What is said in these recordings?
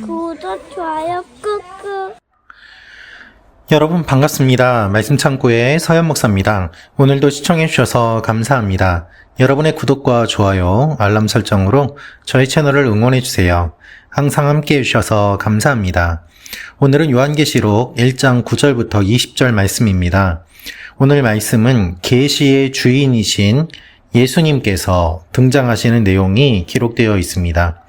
구독, 좋아요 꾹꾹. 여러분 반갑습니다. 말씀창고의 서현 목사입니다. 오늘도 시청해 주셔서 감사합니다. 여러분의 구독과 좋아요, 알람 설정으로 저희 채널을 응원해 주세요. 항상 함께 해주셔서 감사합니다. 오늘은 요한계시록 1장 9절부터 20절 말씀입니다. 오늘 말씀은 계시의 주인이신 예수님께서 등장하시는 내용이 기록되어 있습니다.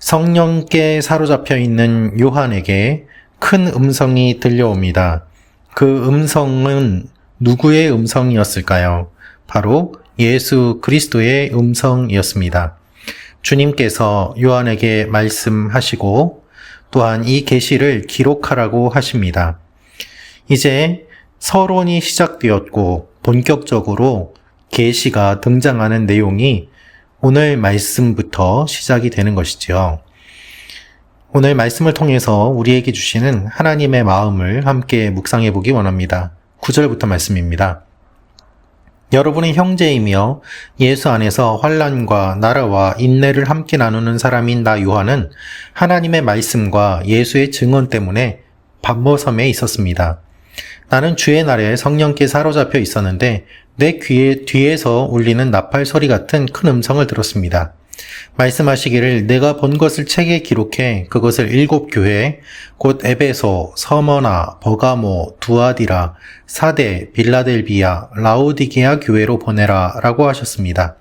성령께 사로잡혀 있는 요한에게 큰 음성이 들려옵니다. 그 음성은 누구의 음성이었을까요? 바로 예수 그리스도의 음성이었습니다. 주님께서 요한에게 말씀하시고 또한 이 계시를 기록하라고 하십니다. 이제 서론이 시작되었고 본격적으로 계시가 등장하는 내용이 오늘 말씀부터 시작이 되는 것이죠. 오늘 말씀을 통해서 우리에게 주시는 하나님의 마음을 함께 묵상해 보기 원합니다. 9절부터 말씀입니다. 여러분의 형제이며 예수 안에서 환난과 나라와 인내를 함께 나누는 사람인 나 요한은 하나님의 말씀과 예수의 증언 때문에 pat모섬에 있었습니다. 나는 주의 날에 성령께 사로잡혀 있었는데 내 귀에 뒤에서 울리는 나팔 소리 같은 큰 음성을 들었습니다. 말씀하시기를 내가 본 것을 책에 기록해 그것을 7 교회 곧 에베소, 서머나, 버가모, 두아디라, 사데, 빌라델비아, 라오디게아 교회로 보내라 라고 하셨습니다.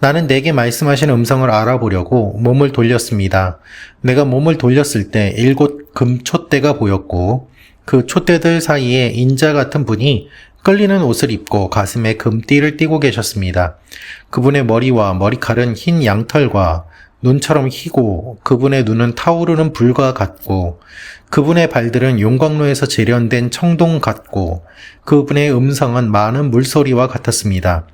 나는 내게 말씀하신 음성을 알아보려고 몸을 돌렸습니다. 내가 몸을 돌렸을 때 7 금촛대가 보였고 그 촛대들 사이에 인자 같은 분이 끌리는 옷을 입고 가슴에 금띠를 띠고 계셨습니다. 그분의 머리와 머리칼은 흰 양털과 눈처럼 희고 그분의 눈은 타오르는 불과 같고 그분의 발들은 용광로에서 재련된 청동 같고 그분의 음성은 많은 물소리와 같았습니다.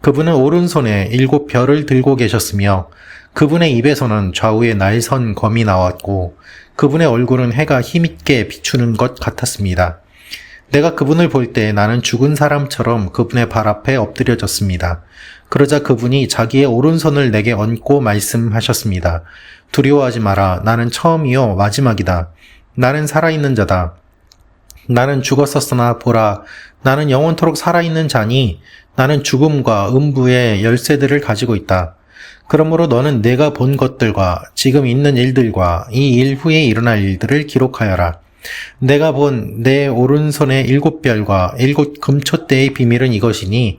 그분은 오른손에 7 별을 들고 계셨으며 그분의 입에서는 좌우에 날선 검이 나왔고 그분의 얼굴은 해가 힘있게 비추는 것 같았습니다. 내가 그분을 볼 때 나는 죽은 사람처럼 그분의 발 앞에 엎드려졌습니다. 그러자 그분이 자기의 오른손을 내게 얹고 말씀하셨습니다. 두려워하지 마라. 나는 처음이요 마지막이다. 나는 살아있는 자다. 나는 죽었었으나 보라. 나는 영원토록 살아있는 자니 나는 죽음과 음부의 열쇠들을 가지고 있다. 그러므로 너는 내가 본 것들과 지금 있는 일들과 이 일 후에 일어날 일들을 기록하여라. 내가 본 내 오른손의 7 별과 7 금촛대의 비밀은 이것이니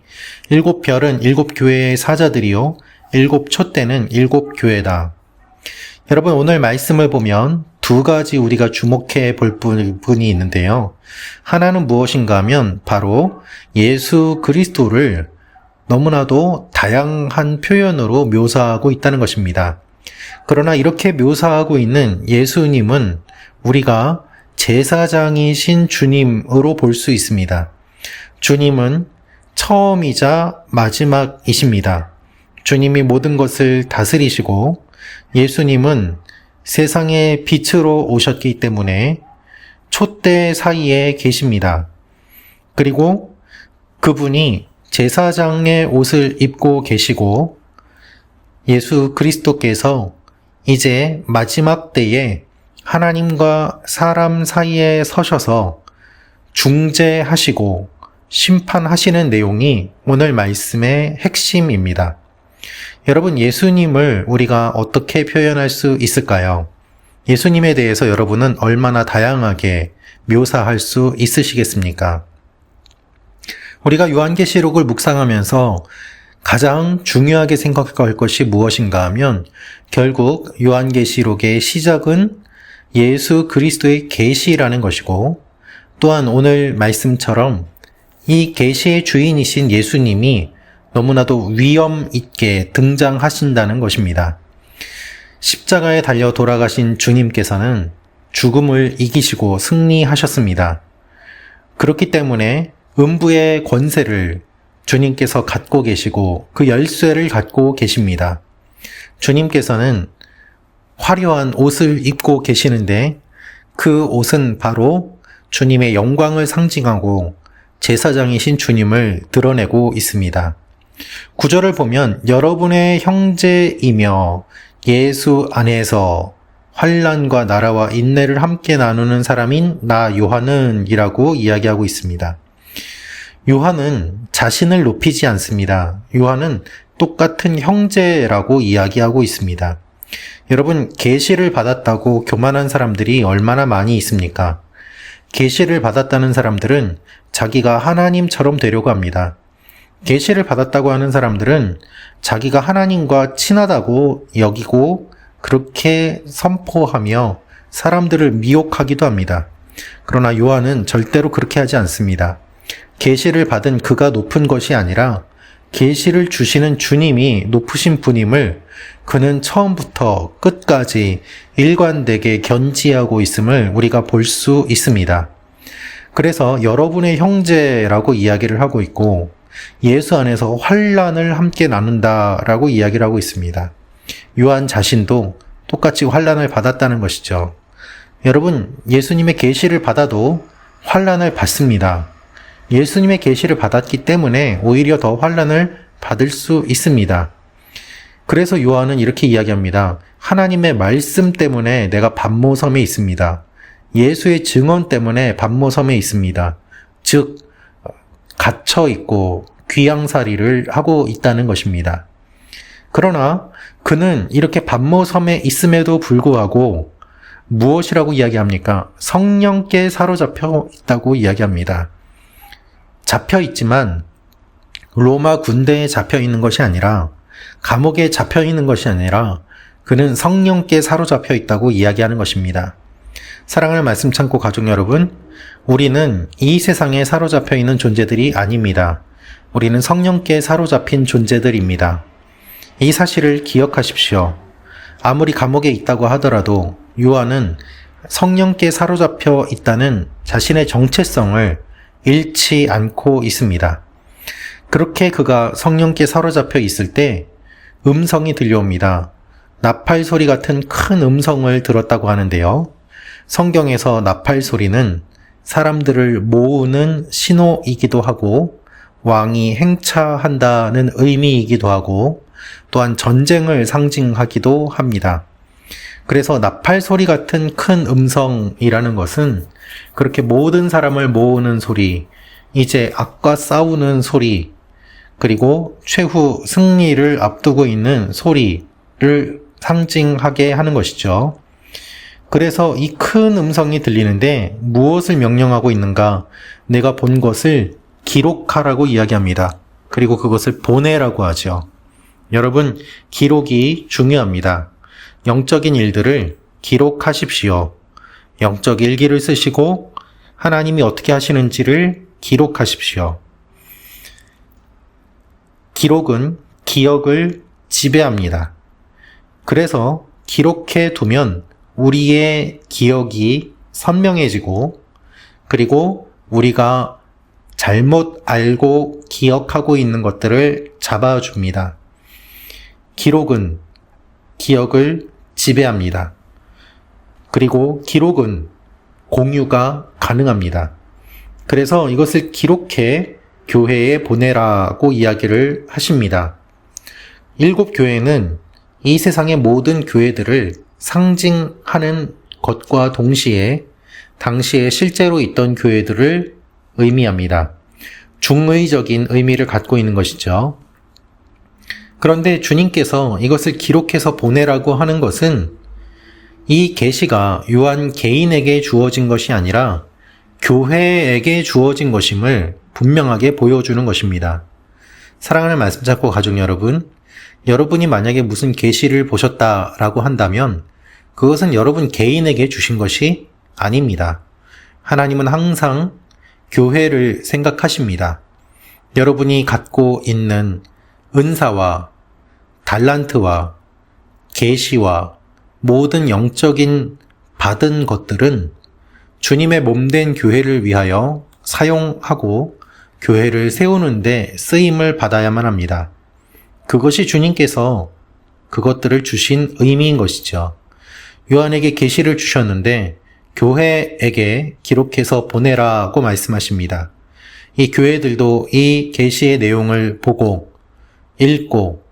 7 별은 7 교회의 사자들이요 7 촛대는 7 교회다. 여러분 오늘 말씀을 보면 두 가지 우리가 주목해 볼 부분이 있는데요. 하나는 무엇인가 하면 바로 예수 그리스도를 너무나도 다양한 표현으로 묘사하고 있다는 것입니다. 그러나 이렇게 묘사하고 있는 예수님은 우리가 제사장이신 주님으로 볼 수 있습니다. 주님은 처음이자 마지막이십니다. 주님이 모든 것을 다스리시고 예수님은 세상의 빛으로 오셨기 때문에 촛대 사이에 계십니다. 그리고 그분이 제사장의 옷을 입고 계시고 예수 그리스도께서 이제 마지막 때에 하나님과 사람 사이에 서셔서 중재하시고 심판하시는 내용이 오늘 말씀의 핵심입니다. 여러분, 예수님을 우리가 어떻게 표현할 수 있을까요? 예수님에 대해서 여러분은 얼마나 다양하게 묘사할 수 있으시겠습니까? 우리가 요한계시록을 묵상하면서 가장 중요하게 생각할 것이 무엇인가 하면 결국 요한계시록의 시작은 예수 그리스도의 계시라는 것이고 또한 오늘 말씀처럼 이 계시의 주인이신 예수님이 너무나도 위엄 있게 등장하신다는 것입니다. 십자가에 달려 돌아가신 주님께서는 죽음을 이기시고 승리하셨습니다. 그렇기 때문에 음부의 권세를 주님께서 갖고 계시고 그 열쇠를 갖고 계십니다. 주님께서는 화려한 옷을 입고 계시는데 그 옷은 바로 주님의 영광을 상징하고 제사장이신 주님을 드러내고 있습니다. 9절을 보면 여러분의 형제이며 예수 안에서 환난과 나라와 인내를 함께 나누는 사람인 나 요한은 이라고 이야기하고 있습니다. 요한은 자신을 높이지 않습니다. 요한은 똑같은 형제라고 이야기하고 있습니다. 여러분, 계시를 받았다고 교만한 사람들이 얼마나 많이 있습니까? 계시를 받았다는 사람들은 자기가 하나님처럼 되려고 합니다. 계시를 받았다고 하는 사람들은 자기가 하나님과 친하다고 여기고 그렇게 선포하며 사람들을 미혹하기도 합니다. 그러나 요한은 절대로 그렇게 하지 않습니다. 계시를 받은 그가 높은 것이 아니라 계시를 주시는 주님이 높으신 분임을 그는 처음부터 끝까지 일관되게 견지하고 있음을 우리가 볼 수 있습니다. 그래서 여러분의 형제라고 이야기를 하고 있고 예수 안에서 환난을 함께 나눈다라고 이야기를 하고 있습니다. 요한 자신도 똑같이 환난을 받았다는 것이죠. 여러분, 예수님의 계시를 받아도 환난을 받습니다. 예수님의 계시를 받았기 때문에 오히려 더 환난을 받을 수 있습니다. 그래서 요한은 이렇게 이야기합니다. 하나님의 말씀 때문에 내가 pat모섬에 있습니다. 예수의 증언 때문에 pat모섬에 있습니다. 즉 갇혀 있고 귀양살이를 하고 있다는 것입니다. 그러나 그는 이렇게 pat모섬에 있음에도 불구하고 무엇이라고 이야기합니까? 성령께 사로잡혀 있다고 이야기합니다. 잡혀 있지만 로마 군대에 잡혀 있는 것이 아니라 감옥에 잡혀 있는 것이 아니라 그는 성령께 사로잡혀 있다고 이야기하는 것입니다. 사랑하는 말씀 창고 가족 여러분, 우리는 이 세상에 사로잡혀 있는 존재들이 아닙니다. 우리는 성령께 사로잡힌 존재들입니다. 이 사실을 기억하십시오. 아무리 감옥에 있다고 하더라도 요한은 성령께 사로잡혀 있다는 자신의 정체성을 잃지 않고 있습니다. 그렇게 그가 성령께 사로잡혀 있을 때 음성이 들려옵니다. 나팔 소리 같은 큰 음성을 들었다고 하는데요. 성경에서 나팔 소리는 사람들을 모으는 신호이기도 하고 왕이 행차한다는 의미이기도 하고 또한 전쟁을 상징하기도 합니다. 그래서 나팔 소리 같은 큰 음성이라는 것은 그렇게 모든 사람을 모으는 소리, 이제 악과 싸우는 소리, 그리고 최후 승리를 앞두고 있는 소리를 상징하게 하는 것이죠. 그래서 이 큰 음성이 들리는데 무엇을 명령하고 있는가? 내가 본 것을 기록하라고 이야기합니다. 그리고 그것을 보내라고 하죠. 여러분, 기록이 중요합니다. 영적인 일들을 기록하십시오. 영적 일기를 쓰시고 하나님이 어떻게 하시는지를 기록하십시오. 기록은 기억을 지배합니다. 그래서 기록해 두면 우리의 기억이 선명해지고 그리고 우리가 잘못 알고 기억하고 있는 것들을 잡아줍니다. 기록은 기억을 지배합니다. 그리고 기록은 공유가 가능합니다. 그래서 이것을 기록해 교회에 보내라고 이야기를 하십니다. 7교회는 이 세상의 모든 교회들을 상징하는 것과 동시에 당시에 실제로 있던 교회들을 의미합니다. 중의적인 의미를 갖고 있는 것이죠. 그런데 주님께서 이것을 기록해서 보내라고 하는 것은 이 계시가 요한 개인에게 주어진 것이 아니라 교회에게 주어진 것임을 분명하게 보여주는 것입니다. 사랑하는 말씀 찾고 가족 여러분, 여러분이 만약에 무슨 계시를 보셨다라고 한다면 그것은 여러분 개인에게 주신 것이 아닙니다. 하나님은 항상 교회를 생각하십니다. 여러분이 갖고 있는 은사와 달란트와 계시와 모든 영적인 받은 것들은 주님의 몸된 교회를 위하여 사용하고 교회를 세우는데 쓰임을 받아야만 합니다. 그것이 주님께서 그것들을 주신 의미인 것이죠. 요한에게 계시를 주셨는데 교회에게 기록해서 보내라고 말씀하십니다. 이 교회들도 이 계시의 내용을 보고 읽고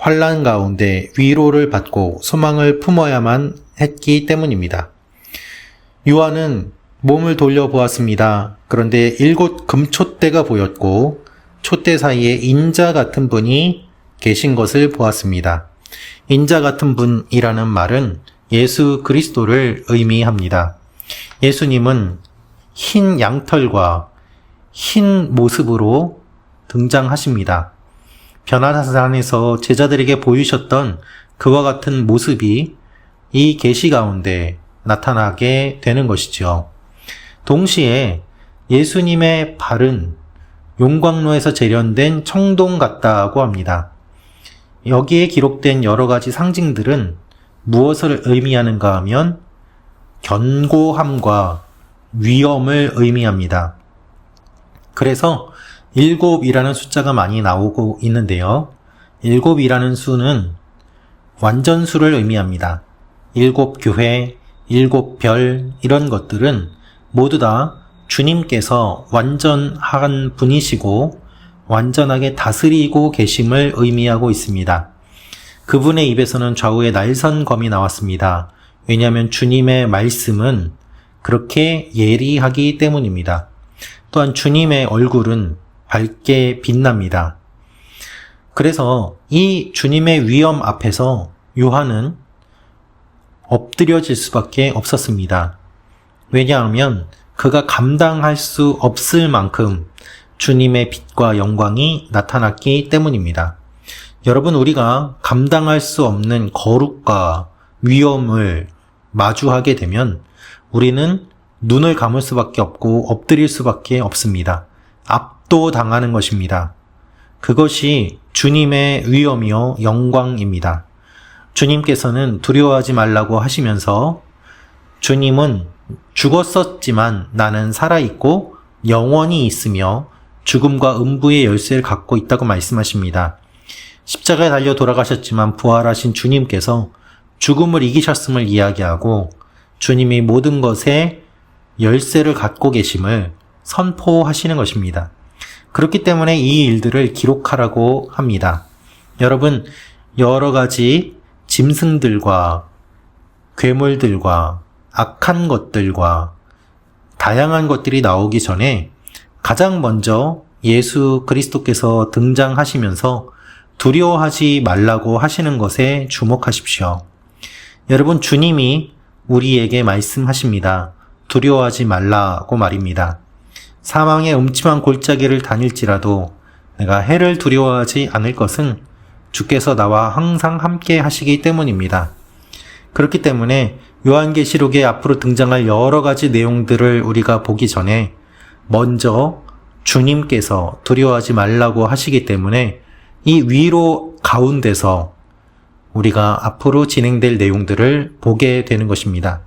환난 가운데 위로를 받고 소망을 품어야만 했기 때문입니다. 요한은 몸을 돌려보았습니다. 그런데 7 금촛대가 보였고 촛대 사이에 인자 같은 분이 계신 것을 보았습니다. 인자 같은 분이라는 말은 예수 그리스도를 의미합니다. 예수님은 흰 양털과 흰 모습으로 등장하십니다. 변화산에서 제자들에게 보이셨던 그와 같은 모습이 이 계시 가운데 나타나게 되는 것이죠. 동시에 예수님의 발은 용광로에서 재련된 청동 같다고 합니다. 여기에 기록된 여러 가지 상징들은 무엇을 의미하는가 하면 견고함과 위엄을 의미합니다. 그래서 7이라는 숫자가 많이 나오고 있는데요. 7이라는 수는 완전수를 의미합니다. 7교회, 7별 이런 것들은 모두 다 주님께서 완전한 분이시고 완전하게 다스리고 계심을 의미하고 있습니다. 그분의 입에서는 좌우에 날선검이 나왔습니다. 왜냐하면 주님의 말씀은 그렇게 예리하기 때문입니다. 또한 주님의 얼굴은 밝게 빛납니다. 그래서 이 주님의 위엄 앞에서 요한은 엎드려질 수밖에 없었습니다. 왜냐하면 그가 감당할 수 없을 만큼 주님의 빛과 영광이 나타났기 때문입니다. 여러분, 우리가 감당할 수 없는 거룩과 위엄을 마주하게 되면 우리는 눈을 감을 수밖에 없고 엎드릴 수밖에 없습니다. 압도당하는 것입니다. 그것이 주님의 위엄이요 영광입니다. 주님께서는 두려워하지 말라고 하시면서 주님은 죽었었지만 나는 살아있고 영원히 있으며 죽음과 음부의 열쇠를 갖고 있다고 말씀하십니다. 십자가에 달려 돌아가셨지만 부활하신 주님께서 죽음을 이기셨음을 이야기하고 주님이 모든 것에 열쇠를 갖고 계심을 선포하시는 것입니다. 그렇기 때문에 이 일들을 기록하라고 합니다. 여러분, 여러 가지 짐승들과 괴물들과 악한 것들과 다양한 것들이 나오기 전에 가장 먼저 예수 그리스도께서 등장하시면서 두려워하지 말라고 하시는 것에 주목하십시오. 여러분, 주님이 우리에게 말씀하십니다. 두려워하지 말라고 말입니다. 사망의 음침한 골짜기를 다닐지라도 내가 해를 두려워하지 않을 것은 주께서 나와 항상 함께 하시기 때문입니다. 그렇기 때문에 요한계시록에 앞으로 등장할 여러 가지 내용들을 우리가 보기 전에 먼저 주님께서 두려워하지 말라고 하시기 때문에 이 위로 가운데서 우리가 앞으로 진행될 내용들을 보게 되는 것입니다.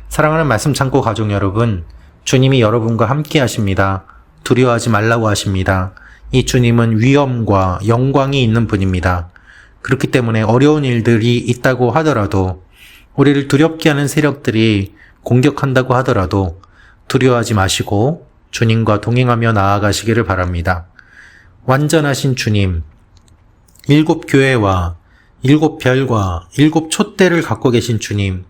사랑하는 말씀 창고 가족 여러분, 주님이 여러분과 함께 하십니다. 두려워하지 말라고 하십니다. 이 주님은 위엄과 영광이 있는 분입니다. 그렇기 때문에 어려운 일들이 있다고 하더라도, 우리를 두렵게 하는 세력들이 공격한다고 하더라도 두려워하지 마시고 주님과 동행하며 나아가시기를 바랍니다. 완전하신 주님, 7 교회와 7 별과 7 촛대를 갖고 계신 주님,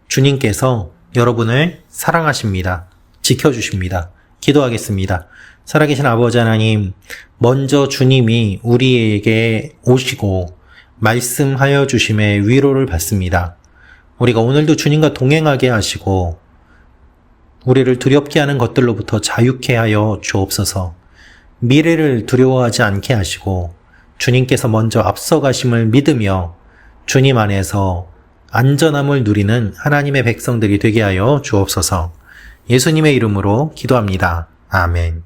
주님께서 여러분을 사랑하십니다. 지켜주십니다. 기도하겠습니다. 살아계신 아버지 하나님, 먼저 주님이 우리에게 오시고 말씀하여 주심에 위로를 받습니다. 우리가 오늘도 주님과 동행하게 하시고 우리를 두렵게 하는 것들로부터 자유케 하여 주옵소서. 미래를 두려워하지 않게 하시고 주님께서 먼저 앞서가심을 믿으며 주님 안에서 안전함을 누리는 하나님의 백성들이 되게 하여 주옵소서. 예수님의 이름으로 기도합니다. 아멘.